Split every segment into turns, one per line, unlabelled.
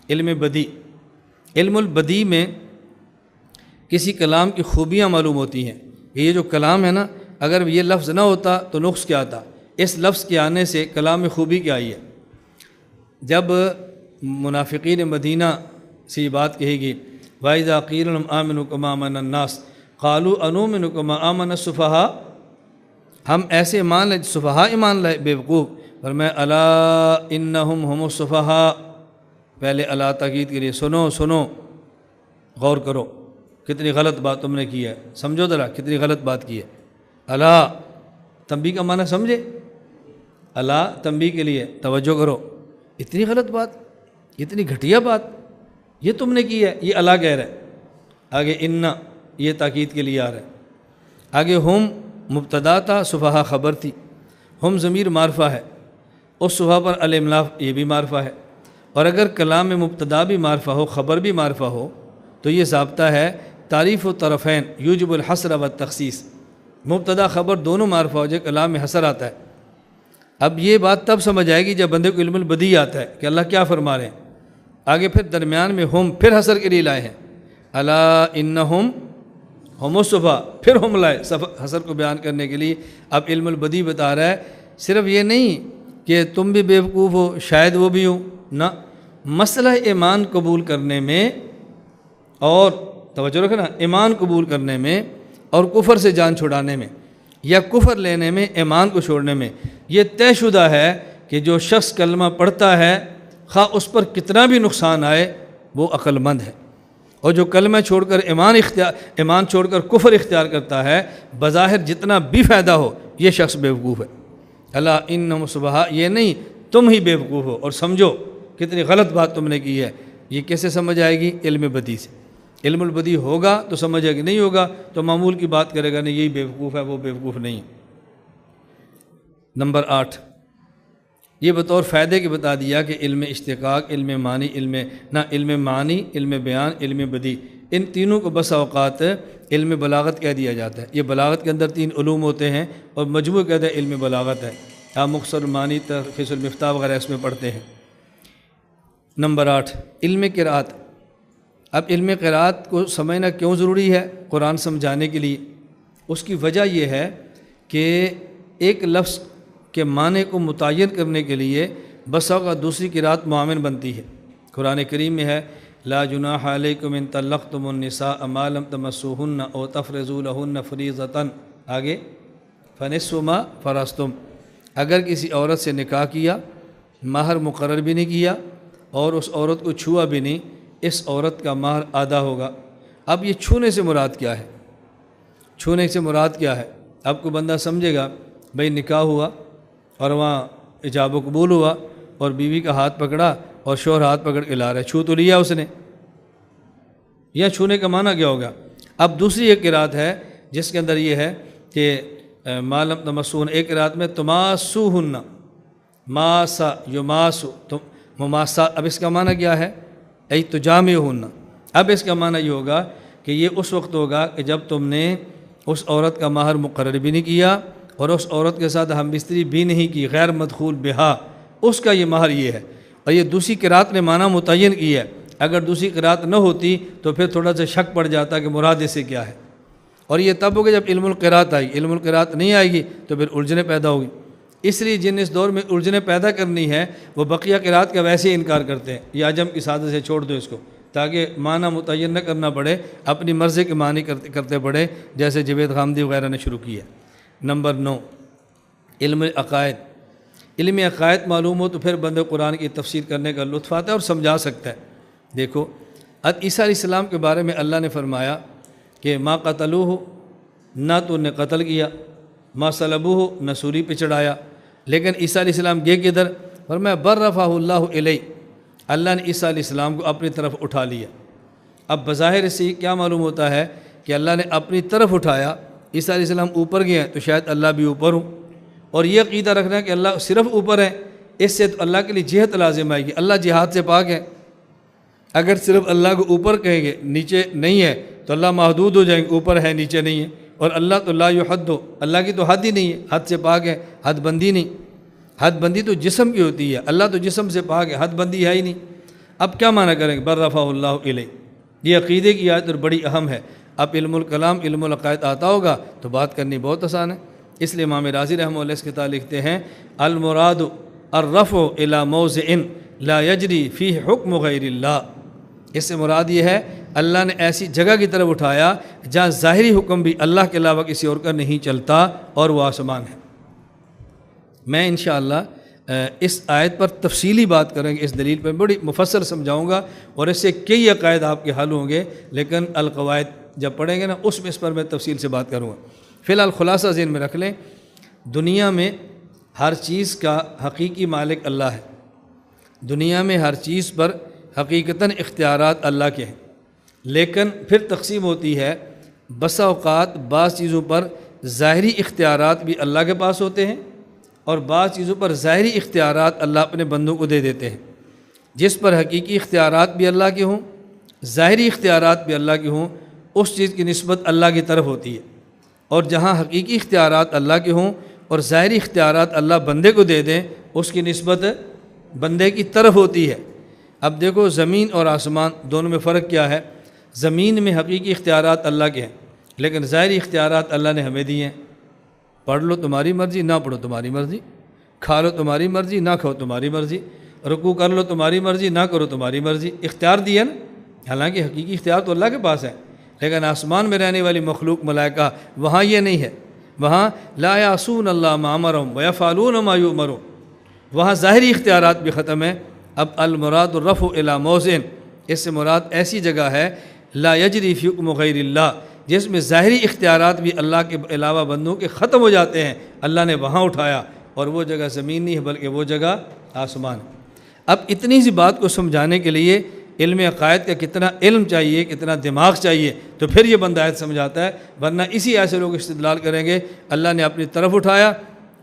علم بدی، علم البدی میں کسی کلام کی خوبیاں معلوم ہوتی ہیں کہ یہ جو کلام ہے نا، اگر یہ لفظ نہ ہوتا تو نقص کیا آتا، اس لفظ کے آنے سے کلام میں خوبی کیا آئی ہے۔ جب منافقین مدینہ سے یہ بات کہے گی وَإِذَا قِيلَ لَهُمْ آمِنُوا كَمَا آمَنَ النَّاسُ قَالُوا أَنُؤْمِنُ كَمَا آمَنَ السُّفَهَاءُ، ہم ایسے ایمان لائے صفحاء ایمان لائے بیوقوف، فرمایا الا انہم هم الصفحاء، پہلے الا تاکید کے لیے سنو سنو، غور کرو کتنی غلط بات تم نے کی ہے، سمجھو ذرا کتنی غلط بات کی ہے۔ الا تنبیہ کا معنی سمجھے، الا تنبیہ کے لیے توجہ کرو، اتنی غلط بات، اتنی گھٹیا بات یہ تم نے کی ہے، یہ الا کہہ رہا ہے۔ آگے ان یہ تاکید کے لیے آ رہا ہے۔ آگے ہم مبتدا تھا، صفحاء خبر تھی، ہم ضمیر معرفہ ہے، اس صفحہ پر الاملاف یہ بھی معرفہ ہے، اور اگر کلام میں مبتدا بھی معرفہ ہو خبر بھی معرفہ ہو تو یہ ضابطہ ہے تعریف و طرفین یوجب الحصر و تخصیص، مبتدا خبر دونوں معرفہ ہو جائے کلام میں حصر آتا ہے۔ اب یہ بات تب سمجھ آئے گی جب بندے کو علم البدی آتا ہے کہ اللہ کیا فرما رہے ہیں۔ آگے پھر درمیان میں ہم پھر حصر کے لیے لائے ہیں، الا انہم ہم الصفحاء، پھر ہم لائے حصر کو بیان کرنے کے لیے۔ اب علم البدی بتا رہا ہے صرف یہ نہیں کہ تم بھی بیوقوف ہو شاید وہ بھی ہوں، نہ، مسئلہ ایمان قبول کرنے میں اور توجہ رکھنا، ایمان قبول کرنے میں اور کفر سے جان چھڑانے میں یا کفر لینے میں ایمان کو چھوڑنے میں یہ طے شدہ ہے کہ جو شخص کلمہ پڑھتا ہے خواہ اس پر کتنا بھی نقصان آئے وہ عقل مند ہے، اور جو کلمہ چھوڑ کر ایمان چھوڑ کر کفر اختیار کرتا ہے بظاہر جتنا بھی فائدہ ہو یہ شخص بیوقوف ہے۔ الا انہم صفحاء یہ نہیں تم ہی بیوقوف ہو اور سمجھو کتنی غلط بات تم نے کی ہے۔ یہ کیسے سمجھ آئے گی؟ علم بدی سے۔ علم البدی ہوگا تو سمجھ آئے گی، نہیں ہوگا تو معمول کی بات کرے گا، نہیں یہی بیوقوف ہے وہ بیوقوف نہیں۔ نمبر 8 یہ بطور فائدے کے بتا دیا کہ علم اشتقاق، علم معنی، علم معنی، علم بیان، علم بدی، ان تینوں کو بس اوقات علم بلاغت کہہ دیا جاتا ہے۔ یہ بلاغت کے اندر 3 علوم ہوتے ہیں اور مجموع کہتے ہیں علم بلاغت ہے۔ آپ مختصر المعانی، تلخیص المفتاح وغیرہ اس میں پڑھتے ہیں۔ نمبر 8 علم قرات۔ اب علم قرات کو سمجھنا کیوں ضروری ہے قرآن سمجھانے کے لیے؟ اس کی وجہ یہ ہے کہ ایک لفظ کے معنی کو متعین کرنے کے لیے بس اوقات دوسری قرات معاون بنتی ہے۔ قرآن کریم میں ہے لا جناح علیکم ان طلقتم النساء ما لم تمسوهن او تفرضوا لهن فریضۃ، آگے فنصف ما فرضتم، اگر کسی عورت سے نکاح کیا مہر مقرر بھی نہیں کیا اور اس عورت کو چھوا بھی نہیں، اس عورت کا مہر آدھا ہوگا۔ اب یہ چھونے سے مراد کیا ہے؟ چھونے سے مراد کیا ہے؟ اب کو بندہ سمجھے گا بھئی نکاح ہوا اور وہاں ایجاب و قبول ہوا اور بیوی کا ہاتھ پکڑا اور شوہر ہاتھ پکڑ کے لا رہا ہے، چھو تو لیا اس نے، یا چھونے کا معنی کیا ہوگا؟ اب دوسری ایک قرات ہے جس کے اندر یہ ہے کہ ما لم تمسوہن، ایک قرات میں تماسوہن، ماسا یماسو مماسا، اب اس کا معنی کیا ہے؟ ای تجامعہن، اب اس کا معنی یہ ہوگا کہ یہ اس وقت ہوگا کہ جب تم نے اس عورت کا مہر مقرر بھی نہیں کیا اور اس عورت کے ساتھ ہم بستری بھی نہیں کی، غیر مدخول بہا، اس کا یہ مہر یہ ہے۔ اور یہ دوسری قرات نے معنی متعین کی ہے، اگر دوسری قرات نہ ہوتی تو پھر تھوڑا سا شک پڑ جاتا کہ مراد اس سے کیا ہے۔ اور یہ تب ہوگا جب علم القرات آئی، علم القرات نہیں آئے گی تو پھر الجھنیں پیدا ہوگی۔ اس لیے جن اس دور میں الجھنیں پیدا کرنی ہے وہ بقیہ قرات کا ویسے ہی انکار کرتے ہیں، یہ عجم کی سادت سے چھوڑ دو اس کو، تاکہ معنی متعین نہ کرنا پڑے، اپنی مرضی کے معنی کرتے پڑے، جیسے جوید غامدی وغیرہ نے شروع کیا۔ نمبر 9 علم عقائد۔ علم عقائد معلوم ہو تو پھر بندے قرآن کی تفسیر کرنے کا لطف آتا ہے اور سمجھا سکتا ہے۔ دیکھو عیسیٰ علیہ السلام کے بارے میں اللہ نے فرمایا کہ ما قتلوہ، نہ تو نے قتل کیا، ما صلبوہ، نہ سولی پہ چڑھایا، لیکن عیسیٰ علیہ السلام گئے کدھر؟ فرمایا بر رفعہ اللہ الیہ، اللہ نے عیسیٰ علیہ السلام کو اپنی طرف اٹھا لیا۔ اب بظاہر اس سے کیا معلوم ہوتا ہے کہ اللہ نے اپنی طرف اٹھایا، عیسیٰ علیہ السلام اوپر گئے ہیں تو شاید اللہ بھی اوپر ہوں، اور یہ عقیدہ رکھنا ہے کہ اللہ صرف اوپر ہے، اس سے تو اللہ کے لیے جہت لازم آئے گی، اللہ جہاد سے پاک ہے۔ اگر صرف اللہ کو اوپر کہیں گے نیچے نہیں ہے تو اللہ محدود ہو جائیں گے، اوپر ہے نیچے نہیں ہے، اور اللہ تو لا یحد، اللہ کی تو حد ہی نہیں ہے، حد سے پاک ہے، حد بندی نہیں، حد بندی تو جسم کی ہوتی ہے، اللہ تو جسم سے پاک ہے، حد بندی ہے ہی نہیں۔ اب کیا معنی کریں گے بر رفع اللہ الیہ؟ یہ عقیدے کی آیت اور بڑی اہم ہے۔ اب علم الکلام علم العقائد آتا ہوگا تو بات کرنی بہت آسان ہے۔ اس لیے امام رازی رحمہ اللہ اس کتاب لکھتے ہیں المراد الرفع الی موضع لا یجری فیہ حکم غیر اللہ۔ اس سے مراد یہ ہے اللہ نے ایسی جگہ کی طرف اٹھایا جہاں ظاہری حکم بھی اللہ کے علاوہ کسی اور کا نہیں چلتا، اور وہ آسمان ہے۔ میں انشاءاللہ اس آیت پر تفصیلی بات کریں گے، اس دلیل پر بڑی مفصل سمجھاؤں گا، اور اس سے کئی عقائد آپ کے حل ہوں گے، لیکن القواعد جب پڑھیں گے نا اس پر میں تفصیل سے بات کروں گا۔ فی الحال خلاصہ ذہن میں رکھ لیں، دنیا میں ہر چیز کا حقیقی مالک اللہ ہے۔ دنیا میں ہر چیز پر حقیقتاً اختیارات اللہ کے ہیں، لیکن پھر تقسیم ہوتی ہے، بسا اوقات بعض چیزوں پر ظاہری اختیارات بھی اللہ کے پاس ہوتے ہیں، اور بعض چیزوں پر ظاہری اختیارات اللہ اپنے بندوں کو دے دیتے ہیں۔ جس پر حقیقی اختیارات بھی اللہ کے ہوں، ظاہری اختیارات بھی اللہ کے ہوں، اس چیز کی نسبت اللہ کی طرف ہوتی ہے، اور جہاں حقیقی اختیارات اللہ کے ہوں اور ظاہری اختیارات اللہ بندے کو دے دیں، اس کی نسبت بندے کی طرف ہوتی ہے۔ اب دیکھو زمین اور آسمان دونوں میں فرق کیا ہے؟ زمین میں حقیقی اختیارات اللہ کے ہیں، لیکن ظاہری اختیارات اللہ نے ہمیں دیے ہیں۔ پڑھ لو تمہاری مرضی، نہ پڑھو تمہاری مرضی، کھا لو تمہاری مرضی، نہ کھاؤ تمہاری مرضی، رکوع کر لو تمہاری مرضی، نہ کرو تمہاری مرضی، اختیار دیا نا۔ حالانکہ حقیقی اختیار تو اللہ کے پاس ہے، لیکن آسمان میں رہنے والی مخلوق ملائکہ وہاں یہ نہیں ہے، وہاں لا یعصون اللہ ما امرہم ویفعلون ما یؤمرون، وہاں ظاہری اختیارات بھی ختم ہیں۔ اب المراد الرفع الی موضع، اس سے مراد ایسی جگہ ہے لا یجری فی حکم غیر اللہ، جس میں ظاہری اختیارات بھی اللہ کے علاوہ بندوں کے ختم ہو جاتے ہیں، اللہ نے وہاں اٹھایا، اور وہ جگہ زمین نہیں ہے بلکہ وہ جگہ آسمان ہے۔ اب اتنی سی بات کو سمجھانے کے لیے علم عقائد کا کتنا علم چاہیے، کتنا دماغ چاہیے، تو پھر یہ بندہ آیت سمجھاتا ہے، ورنہ اسی ایسے لوگ استدلال کریں گے اللہ نے اپنی طرف اٹھایا،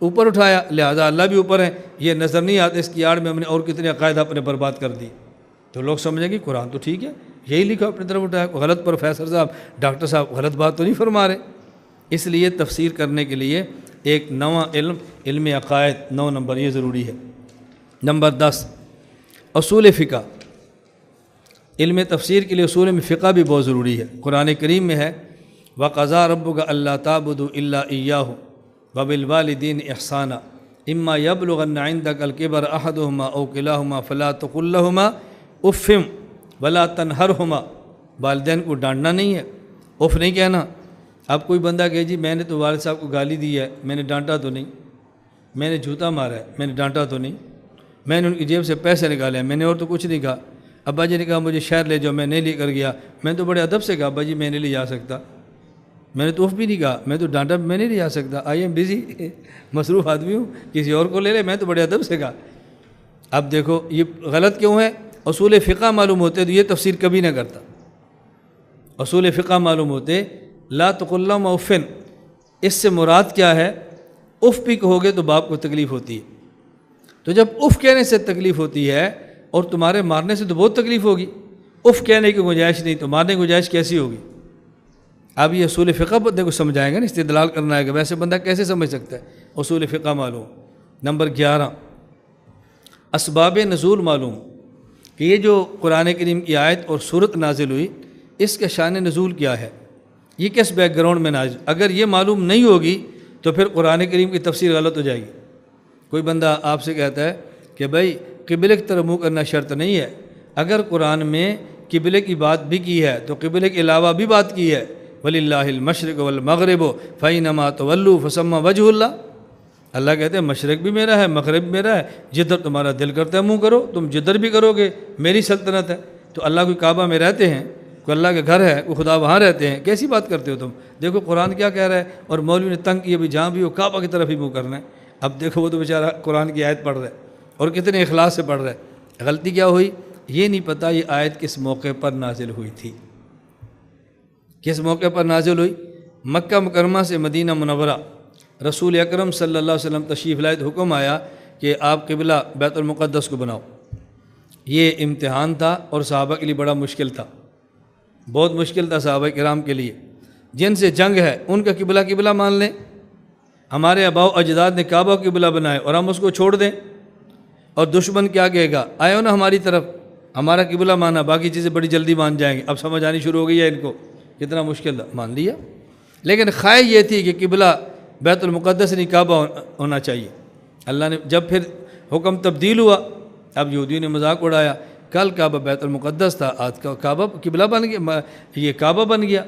اوپر اٹھایا، لہذا اللہ بھی اوپر ہے، یہ نظر نہیں آتا، اس کی آڑ میں ہم نے اور کتنے عقائد اپنے برباد کر دی، تو لوگ سمجھیں گے قرآن تو ٹھیک ہے، یہی لکھا اپنی طرف اٹھایا، غلط پروفیسر صاحب ڈاکٹر صاحب غلط بات تو نہیں فرما رہے۔ اس لیے تفسیر کرنے کے لیے ایک نواں علم عقائد 9 نمبر یہ ضروری ہے۔ نمبر 10 اصول فقہ، علم تفسیر کے لیے اصول میں فقہ بھی بہت ضروری ہے۔ قرآن کریم میں ہے وَقَضَىٰ رَبُّكَ أَلَّا تَعْبُدُوا إِلَّا إِيَّاهُ وَبِالْوَالِدَيْنِ إِحْسَانًا إِمَّا يَبْلُغَنَّ عِندَكَ الْكِبَرَ أَحَدُهُمَا أَوْ كِلَاهُمَا فَلَا تَقُل لَّهُمَا اُفٍّ وَلَا تَنْهَرْهُمَا، والدین کو ڈانٹنا نہیں ہے، اف نہیں کہنا۔ اب کوئی بندہ کہے جی میں نے تو والد صاحب کو گالی دی ہے، میں نے ڈانٹا تو نہیں، میں نے جوتا مارا ہے، میں نے ڈانٹا تو نہیں، میں نے ان کی جیب سے پیسے نکالے ہیں، میں نے اور تو کچھ نہیں کہا۔ ابا جی نے کہا مجھے شہر لے جاؤ، میں نہیں لے کر گیا، میں تو بڑے ادب سے کہا ابا جی میں نہیں لے جا سکتا، میں نے تو اف بھی نہیں کہا، میں تو ڈانٹا میں نہیں لے جا سکتا، آئی ایم بزی، مصروف آدمی ہوں، کسی اور کو لے لے، میں تو بڑے ادب سے کہا۔ اب دیکھو یہ غلط کیوں ہے؟ اصول فقہ معلوم ہوتے تو یہ تفسیر کبھی نہ کرتا۔ اصول فقہ معلوم ہوتے لا تقل لہما اف، اس سے مراد کیا ہے؟ اف بھی کہو گے تو باپ کو تکلیف ہوتی ہے، تو جب اف کہنے سے تکلیف ہوتی ہے اور تمہارے مارنے سے تو بہت تکلیف ہوگی، اف کہنے کی گنجائش نہیں تو مارنے کی گنجائش کیسی ہوگی؟ اب یہ اصول فقہ بندے کو سمجھائیں گے نا، استدلال کرنا ہے کہ ویسے بندہ کیسے سمجھ سکتا ہے؟ اصول فقہ معلوم۔ نمبر 11 اسباب نزول معلوم، کہ یہ جو قرآن کریم کی آیت اور سورت نازل ہوئی اس کا شان نزول کیا ہے، یہ کس بیک گراؤنڈ میں نازل، اگر یہ معلوم نہیں ہوگی تو پھر قرآن کریم کی تفسیر غلط ہو جائے گی۔ کوئی بندہ آپ سے کہتا ہے کہ بھائی قبلے کی طرف منہ کرنا شرط نہیں ہے، اگر قرآن میں قبلے کی بات بھی کی ہے تو قبلے کے علاوہ بھی بات کی ہے، وَلِلَّهِ الْمَشْرِقُ وَالْمَغْرِبُ فَأَيْنَمَا تُوَلُّوا فَثَمَّ وَجْهُ اللَّهِ، اللہ کہتے ہیں مشرق بھی میرا ہے مغرب بھی میرا ہے، جدھر تمہارا دل کرتا ہے منہ کرو، تم جدھر بھی کرو گے میری سلطنت ہے۔ تو اللہ کوئی کعبہ میں رہتے ہیں، کوئی اللہ کے گھر ہے، کوئی خدا وہاں رہتے ہیں، کیسی بات کرتے ہو تم؟ دیکھو قرآن کیا کہہ رہا ہے، اور مولوی نے تنگ کیا بھی جہاں بھی ہو کعبہ کی طرف ہی منہ کرنا ہے۔ اب دیکھو وہ تو بیچارہ قرآن کی آیت پڑھ رہا ہے اور کتنے اخلاص سے پڑھ رہا ہے، غلطی کیا ہوئی؟ یہ نہیں پتہ یہ آیت کس موقع پر نازل ہوئی تھی، کس موقع پر نازل ہوئی؟ مکہ مکرمہ سے مدینہ منورہ رسول اکرم صلی اللہ علیہ وسلم تشریف لائے تو حکم آیا کہ آپ قبلہ بیت المقدس کو بناؤ۔ یہ امتحان تھا اور صحابہ کے لیے بڑا مشکل تھا، بہت مشکل تھا صحابہ کرام کے لیے، جن سے جنگ ہے ان کا قبلہ مان لیں، ہمارے آباء و اجداد نے کعبہ کو قبلہ بنائے اور ہم اس کو چھوڑ دیں، اور دشمن کیا کہے گا؟ آئے ہو نا ہماری طرف، ہمارا قبلہ مانا، باقی چیزیں بڑی جلدی مان جائیں گے، اب سمجھ آنی شروع ہو گئی ہے ان کو، کتنا مشکل مان لیا۔ لیکن خواہش یہ تھی کہ قبلہ بیت المقدس نہیں کعبہ ہونا چاہیے۔ اللہ نے جب پھر حکم تبدیل ہوا، اب یہودیوں نے مذاق اڑایا، کل کعبہ بیت المقدس تھا، آج کعبہ قبلہ بن گیا، یہ کعبہ بن گیا،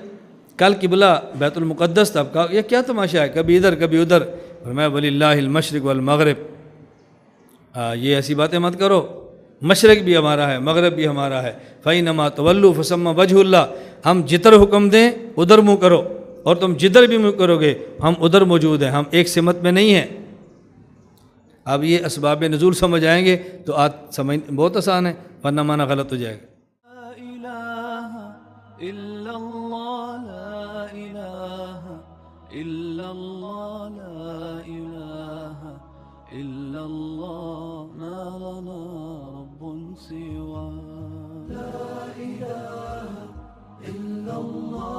کل قبلہ بیت المقدس تھا، اب یہ کیا تماشا ہے، کبھی ادھر کبھی ادھر۔ فرمایا وَلِلَّهِ الْمَشْرِقُ وَالْمَغْرِبُ، یہ ایسی باتیں مت کرو، مشرق بھی ہمارا ہے، مغرب بھی ہمارا ہے، فَإِنَّمَا تَوَلُّوا فَثَمَّ وَجْهُ اللَّهِ، ہم جدھر حکم دیں ادھر منہ کرو، اور تم جدھر بھی منہ کرو گے ہم ادھر موجود ہیں، ہم ایک سمت میں نہیں ہیں۔ اب یہ اسباب نزول سمجھ آئیں گے تو آج سمجھ بہت آسان ہے، ورنہ معنی غلط ہو جائے گا۔
لا إله إلا الله، لا إله إلا الله، لا إله إلا الله، ما لنا رب سواه. لا إله إلا الله.